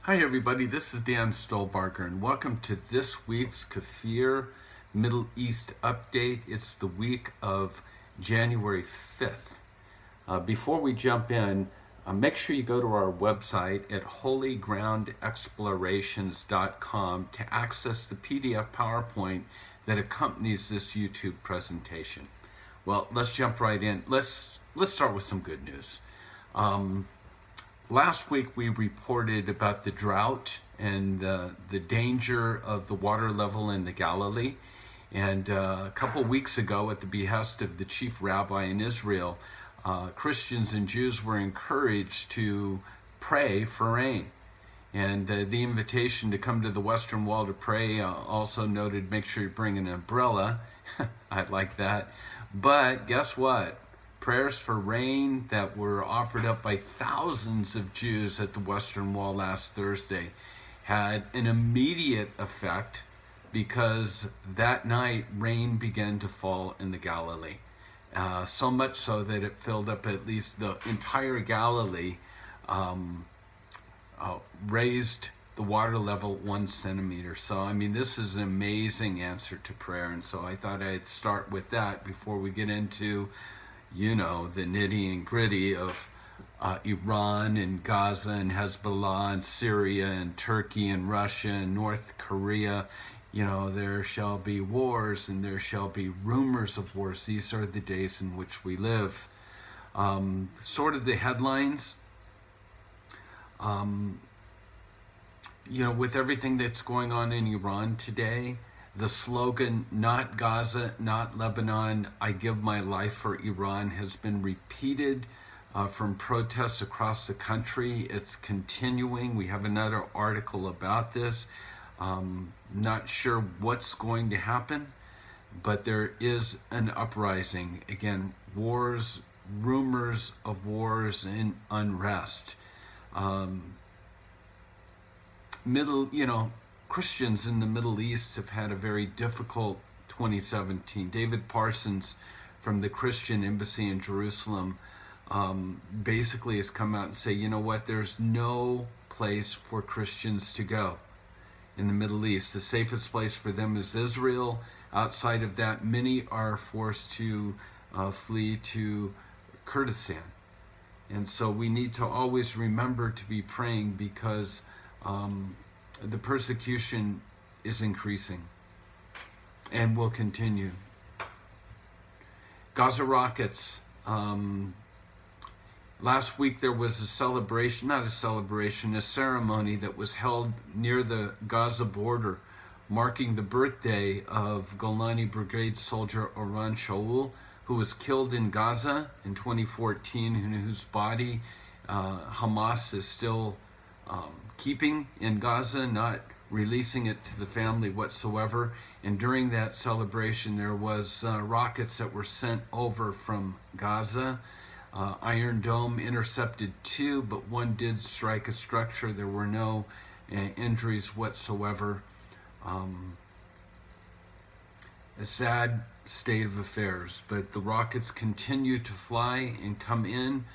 Hi everybody, this is Dan Stolebarger and welcome to this week's KFIR Middle East Update. It's the week of January 5th. Before we jump in, make sure you go to our website at holygroundexplorations.com to access the PDF PowerPoint that accompanies this YouTube presentation. Well, let's jump right in. Let's start with some good news. Last week we reported about the drought and the danger of the water level in the Galilee. And a couple weeks ago, at the behest of the chief rabbi in Israel, Christians and Jews were encouraged to pray for rain. And the invitation to come to the Western Wall to pray also noted, make sure you bring an umbrella. I like that. But guess what? Prayers for rain that were offered up by thousands of Jews at the Western Wall last Thursday had an immediate effect, because that night rain began to fall in the Galilee. So much so that it filled up at least the entire Galilee, raised the water level 1 centimeter. So, I mean, this is an amazing answer to prayer. And so I thought I'd start with that before we get into the nitty and gritty of Iran and Gaza and Hezbollah and Syria and Turkey and Russia and North Korea. There shall be wars and there shall be rumors of wars. These are the days in which we live. Sort of the headlines, with everything that's going on in Iran today, the slogan, not Gaza, not Lebanon, I give my life for Iran, has been repeated from protests across the country. It's continuing. We have another article about this. Not sure what's going to happen, but there is an uprising. Again, wars, rumors of wars and unrest. Christians in the Middle East have had a very difficult 2017. David Parsons from the Christian Embassy in Jerusalem basically has come out and say, there's no place for Christians to go in the Middle East. The safest place for them is Israel. Outside of that, many are forced to flee to Kurdistan. And so we need to always remember to be praying, because the persecution is increasing and will continue. Gaza Rockets. Last week there was a ceremony that was held near the Gaza border, marking the birthday of Golani Brigade soldier Oran Shaul, who was killed in Gaza in 2014, and whose body Hamas is still keeping in Gaza, not releasing it to the family whatsoever. And during that celebration, there was rockets that were sent over from Gaza. Iron Dome intercepted 2, but 1 did strike a structure. There were no injuries whatsoever. A sad state of affairs, but the rockets continue to fly and come in.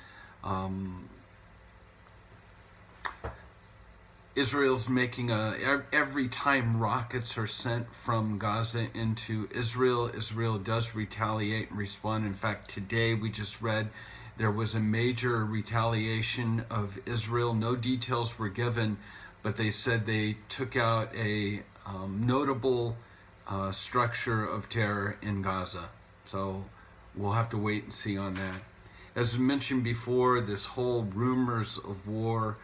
Israel's making every time rockets are sent from Gaza into Israel, Israel does retaliate and respond. In fact, today we just read there was a major retaliation of Israel. No details were given, but they said they took out a notable structure of terror in Gaza. So we'll have to wait and see on that. As mentioned before, this whole rumors of war,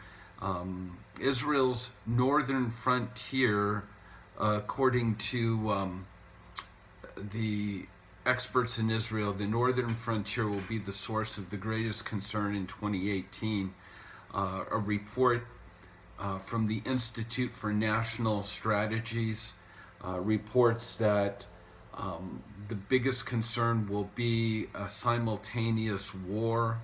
Israel's northern frontier, according to the experts in Israel, the northern frontier will be the source of the greatest concern in 2018. A report from the Institute for National Strategies reports that the biggest concern will be a simultaneous war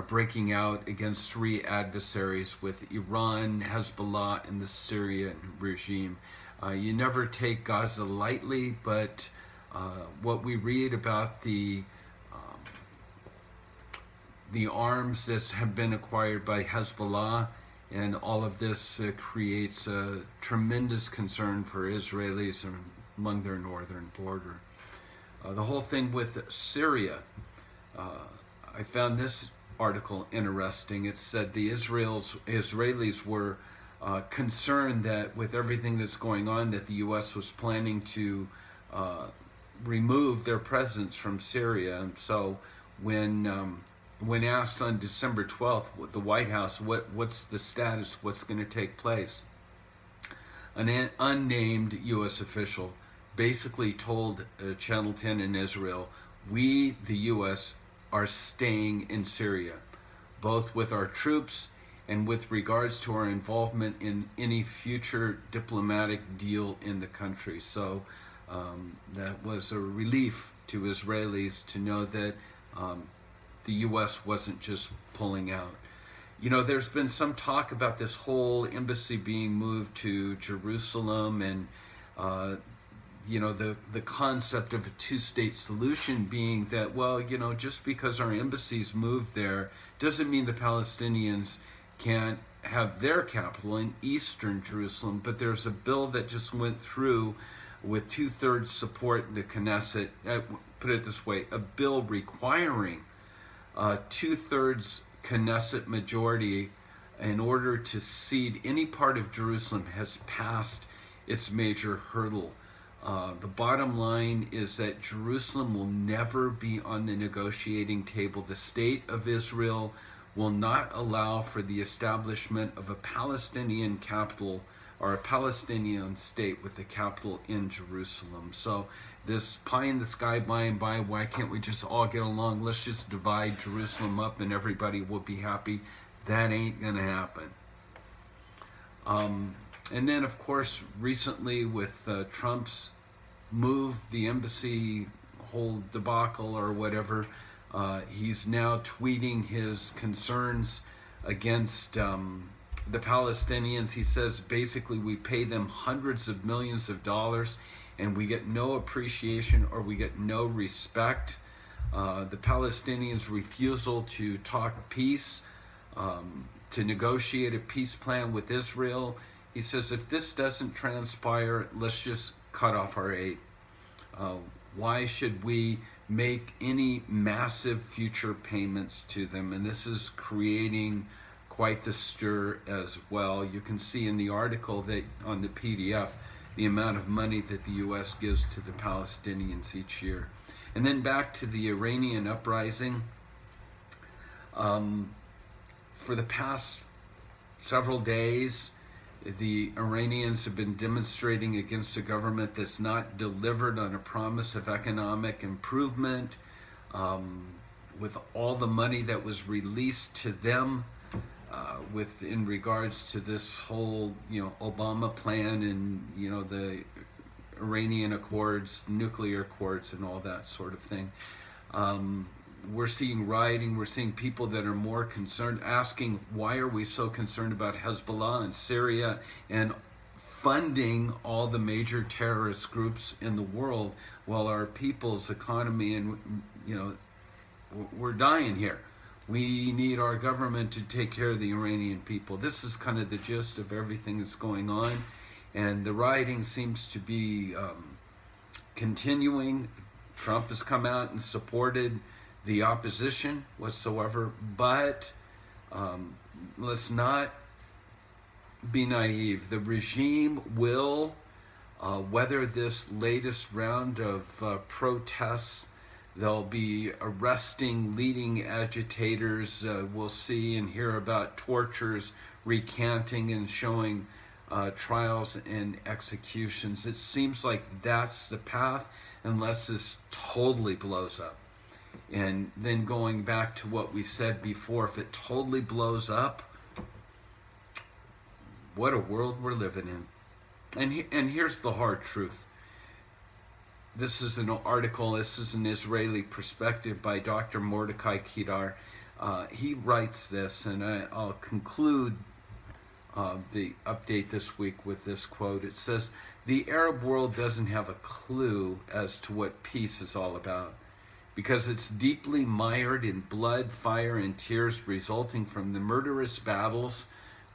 breaking out against 3 adversaries, with Iran, Hezbollah, and the Syrian regime. You never take Gaza lightly, but what we read about the arms that have been acquired by Hezbollah And all of this creates a tremendous concern for Israelis among their northern border. The whole thing with Syria, I found this article interesting. It said the Israelis were concerned that with everything that's going on, that the U.S. was planning to remove their presence from Syria. And so when asked on December 12th with the White House, what's the status, what's going to take place, an unnamed U.S. official basically told Channel 10 in Israel, we, the U.S., are staying in Syria, both with our troops and with regards to our involvement in any future diplomatic deal in the country. So that was a relief to Israelis to know that the U.S. wasn't just pulling out. You know, there's been some talk about this whole embassy being moved to Jerusalem, and you know, the concept of a two-state solution being that, well, you know, just because our embassies moved there doesn't mean the Palestinians can't have their capital in eastern Jerusalem. But there's a bill that just went through with 2/3 support in the Knesset. Put it this way, a bill requiring 2/3 Knesset majority in order to cede any part of Jerusalem has passed its major hurdle. The bottom line is that Jerusalem will never be on the negotiating table. The state of Israel will not allow for the establishment of a Palestinian capital or a Palestinian state with the capital in Jerusalem. So this pie in the sky by and by, why can't we just all get along? Let's just divide Jerusalem up and everybody will be happy. That ain't gonna happen. And then, of course, recently with Trump's move, the embassy whole debacle or whatever, he's now tweeting his concerns against the Palestinians. He says basically we pay them hundreds of millions of dollars and we get no appreciation or we get no respect. The Palestinians' refusal to talk peace, to negotiate a peace plan with Israel. He says, if this doesn't transpire, let's just cut off our aid. Why should we make any massive future payments to them? And this is creating quite the stir as well. You can see in the article that on the PDF, the amount of money that the U.S. gives to the Palestinians each year. And then back to the Iranian uprising. For the past several days, the Iranians have been demonstrating against a government that's not delivered on a promise of economic improvement. With all the money that was released to them, in regards to this whole, Obama plan and, the Iranian Accords, nuclear accords and all that sort of thing. We're seeing rioting, we're seeing people that are more concerned, asking why are we so concerned about Hezbollah and Syria and funding all the major terrorist groups in the world while our people's economy and, we're dying here. We need our government to take care of the Iranian people. This is kind of the gist of everything that's going on. And the rioting seems to be continuing. Trump has come out and supported the opposition whatsoever, but let's not be naive. The regime will weather this latest round of protests. They'll be arresting leading agitators. We'll see and hear about tortures, recanting and showing trials and executions. It seems like that's the path unless this totally blows up. And then going back to what we said before, if it totally blows up, what a world we're living in. And here's the hard truth. This is an article, this is an Israeli perspective by Dr. Mordecai Kedar. He writes this, and I'll conclude the update this week with this quote. It says, the Arab world doesn't have a clue as to what peace is all about, because it's deeply mired in blood, fire, and tears resulting from the murderous battles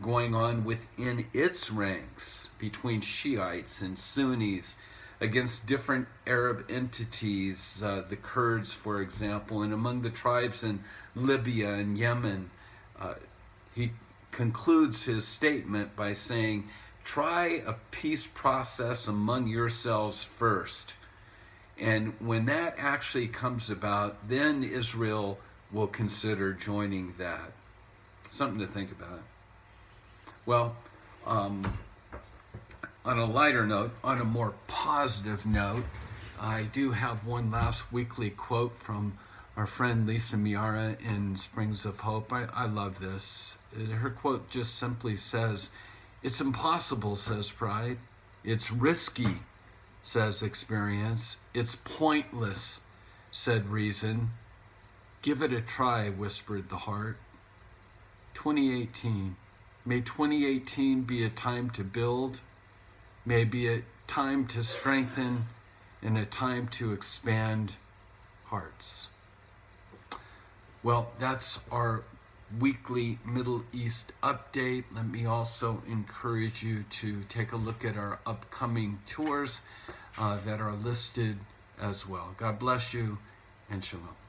going on within its ranks between Shiites and Sunnis against different Arab entities, the Kurds, for example, and among the tribes in Libya and Yemen. He concludes his statement by saying, try a peace process among yourselves first. And when that actually comes about, then Israel will consider joining that. Something to think about. Well, on a lighter note, on a more positive note, I do have one last weekly quote from our friend Lisa Miara in Springs of Hope. I love this. Her quote just simply says, "It's impossible," says pride. "It's risky," says experience. "It's pointless," said reason. "Give it a try," whispered the heart. 2018. May 2018 be a time to build, may be a time to strengthen, and a time to expand hearts. Well, that's our weekly Middle East update. Let me also encourage you to take a look at our upcoming tours that are listed as well. God bless you, and shalom.